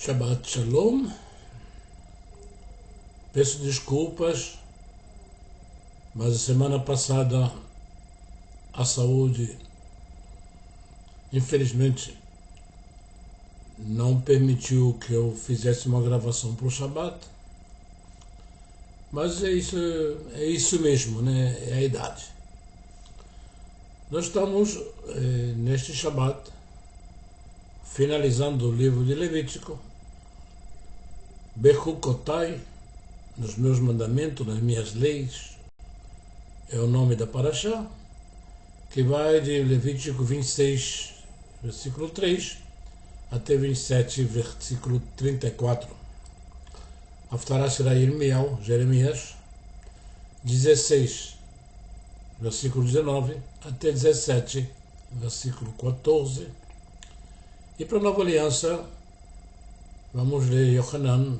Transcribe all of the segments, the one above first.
Shabbat Shalom. Peço desculpas, mas a semana passada a saúde, infelizmente, não permitiu que eu fizesse uma gravação para o Shabbat. Mas é isso mesmo, né? É a idade. Nós estamos neste Shabbat finalizando o livro de Levítico, Bechukotai, nos meus mandamentos, nas minhas leis, é o nome da Parashá, que vai de Levítico 26, versículo 3, até 27, versículo 34. Haftará será Jeremias 16, versículo 19, até 17, versículo 14. E para a Nova Aliança, vamos ler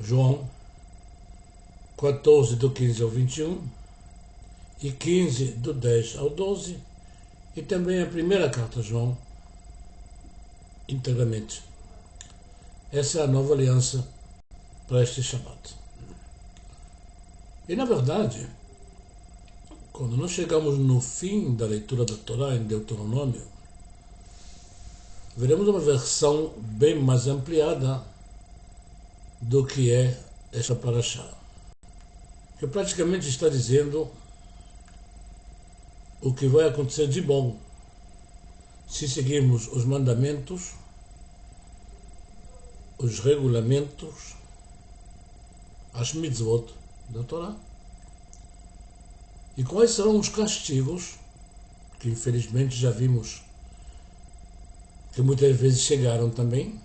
João 14, do 15 ao 21, e 15, do 10 ao 12, e também a primeira carta a João, integralmente. Essa é a Nova Aliança para este Shabbat. E na verdade, quando nós chegamos no fim da leitura da Torá em Deuteronômio, veremos uma versão bem mais ampliada do que é esta Parashá, que praticamente está dizendo o que vai acontecer de bom se seguirmos os mandamentos, os regulamentos, as mitzvot da Torá. E quais serão os castigos, que infelizmente já vimos que muitas vezes chegaram também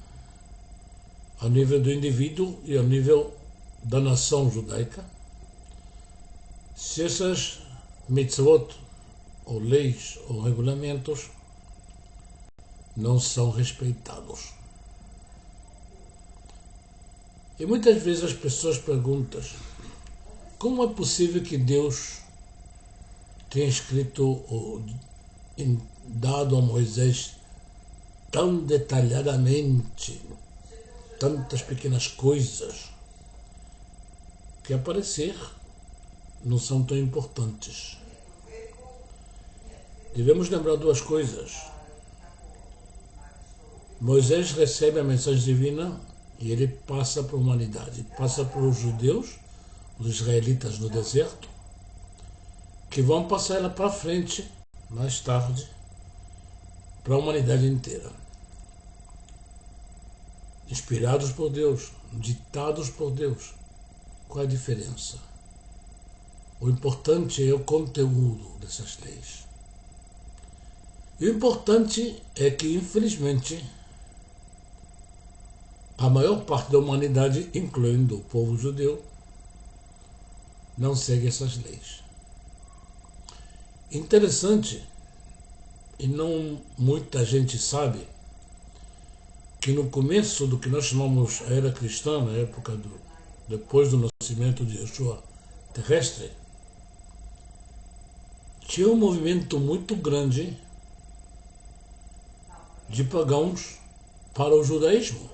ao nível do indivíduo e ao nível da nação judaica, se essas mitzvot, ou leis, ou regulamentos, não são respeitados. E muitas vezes as pessoas perguntam: como é possível que Deus tenha escrito ou dado a Moisés tão detalhadamente tantas pequenas coisas que, a parecer, não são tão importantes? Devemos lembrar duas coisas. Moisés recebe a mensagem divina e ele passa para a humanidade, passa para os judeus, os israelitas no deserto, que vão passar ela para frente, mais tarde, para a humanidade inteira. Inspirados por Deus, ditados por Deus. Qual é a diferença? O importante é o conteúdo dessas leis. E o importante é que, infelizmente, a maior parte da humanidade, incluindo o povo judeu, não segue essas leis. Interessante, e não muita gente sabe, que no começo do que nós chamamos a era cristã, na época depois do nascimento de Yeshua terrestre, tinha um movimento muito grande de pagãos para o judaísmo,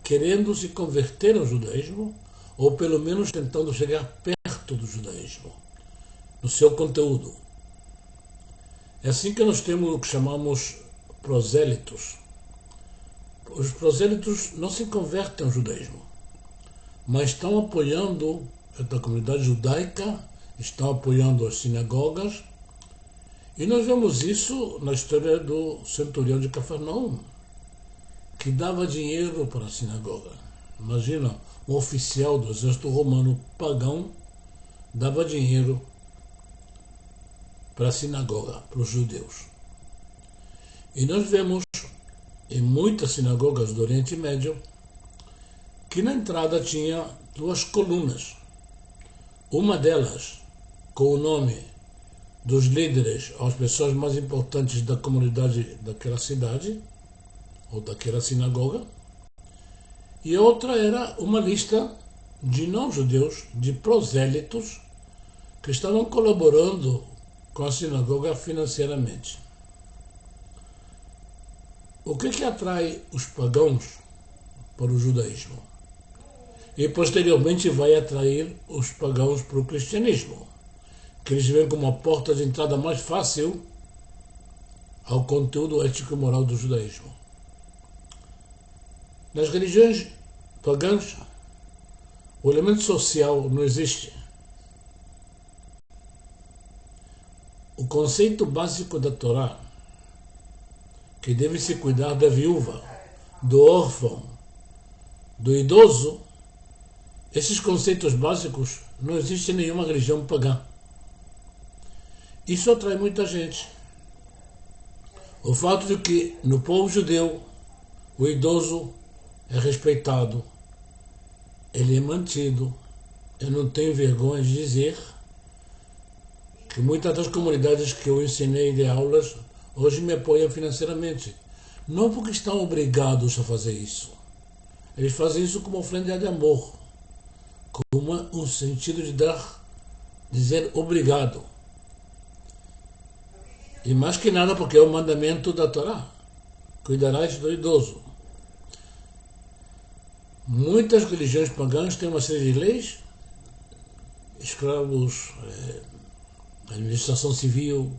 querendo se converter ao judaísmo, ou pelo menos tentando chegar perto do judaísmo, no seu conteúdo. É assim que nós temos o que chamamos prosélitos. Os prosélitos não se convertem ao judaísmo, mas estão apoiando a comunidade judaica, estão apoiando as sinagogas, e nós vemos isso na história do centurião de Cafarnaum, que dava dinheiro para a sinagoga. Imagina, um oficial do exército romano pagão dava dinheiro para a sinagoga, para os judeus. E nós vemos em muitas sinagogas do Oriente Médio que na entrada tinha duas colunas. Uma delas com o nome dos líderes, as pessoas mais importantes da comunidade daquela cidade, ou daquela sinagoga, e outra era uma lista de não-judeus, de prosélitos, que estavam colaborando com a sinagoga financeiramente. O que atrai os pagãos para o judaísmo. E posteriormente vai atrair os pagãos para o cristianismo, que eles veem como uma porta de entrada mais fácil ao conteúdo ético e moral do judaísmo. Nas religiões pagãs, o elemento social não existe. O conceito básico da Torá, que deve se cuidar da viúva, do órfão, do idoso, esses conceitos básicos não existem em nenhuma religião pagã. Isso atrai muita gente. O fato de que no povo judeu o idoso é respeitado, ele é mantido. Eu não tenho vergonha de dizer que muitas das comunidades que eu ensinei de aulas hoje me apoiam financeiramente. Não porque estão obrigados a fazer isso. Eles fazem isso como ofrenda de amor, como um sentido de dizer obrigado. E mais que nada porque é o mandamento da Torá. Cuidarás do idoso. Muitas religiões pagãs têm uma série de leis, escravos, administração civil,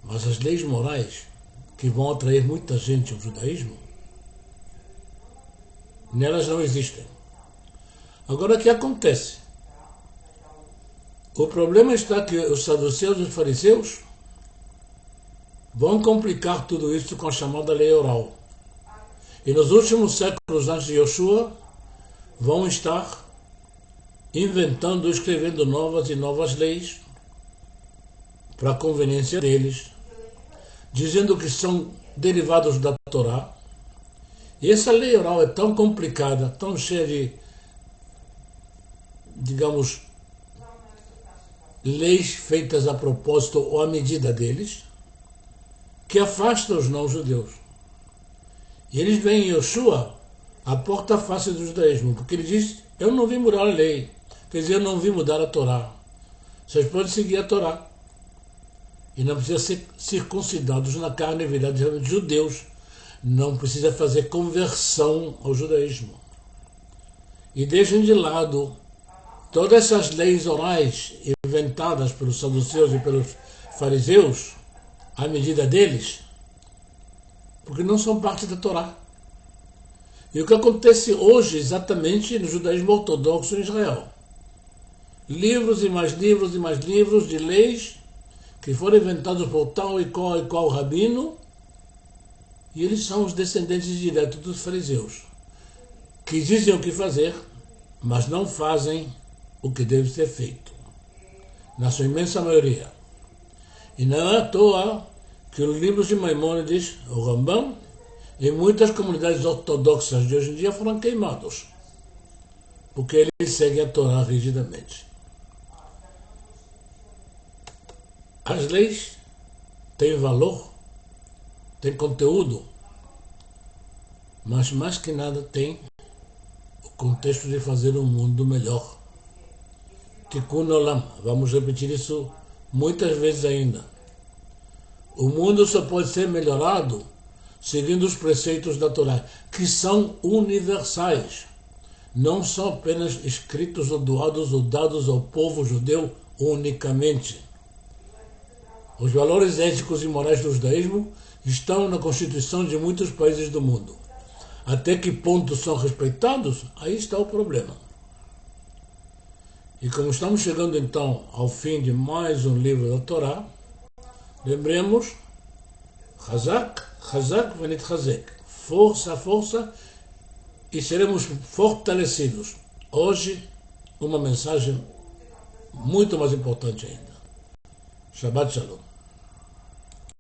mas as leis morais que vão atrair muita gente ao judaísmo, nelas não existem. Agora, o que acontece? O problema está que os saduceus e os fariseus vão complicar tudo isso com a chamada lei oral. E nos últimos séculos antes de Yoshua, vão estar inventando e escrevendo novas e novas leis para a conveniência deles, dizendo que são derivados da Torá. E essa lei oral é tão complicada, tão cheia de, digamos, leis feitas a propósito ou à medida deles, que afasta os não-judeus. E eles veem em Yoshua a porta fácil do judaísmo, porque ele diz: eu não vim mudar a lei, quer dizer, eu não vim mudar a Torá. Vocês podem seguir a Torá e não precisam ser circuncidados na carne, virar de judeus, não precisa fazer conversão ao judaísmo. E deixem de lado todas essas leis orais inventadas pelos saduceus e pelos fariseus, à medida deles, porque não são parte da Torá. E o que acontece hoje exatamente no judaísmo ortodoxo em Israel? Livros e mais livros e mais livros de leis que foram inventados por tal e qual rabino, e eles são os descendentes diretos dos fariseus, que dizem o que fazer, mas não fazem o que deve ser feito, na sua imensa maioria. E não é à toa que os livros de Maimônides, o Rambam, e muitas comunidades ortodoxas de hoje em dia foram queimados, porque eles seguem a Torá rigidamente. As leis têm valor, têm conteúdo, mas mais que nada tem o contexto de fazer um mundo melhor. Tikkun Olam, vamos repetir isso muitas vezes ainda. O mundo só pode ser melhorado seguindo os preceitos da Torá, que são universais. Não são apenas escritos ou doados ou dados ao povo judeu unicamente. Os valores éticos e morais do judaísmo estão na Constituição de muitos países do mundo. Até que ponto são respeitados? Aí está o problema. E como estamos chegando então ao fim de mais um livro da Torá, lembremos, Chazak, Chazak Venit Chazek, força, força, e seremos fortalecidos. Hoje, uma mensagem muito mais importante ainda. Shabbat Shalom.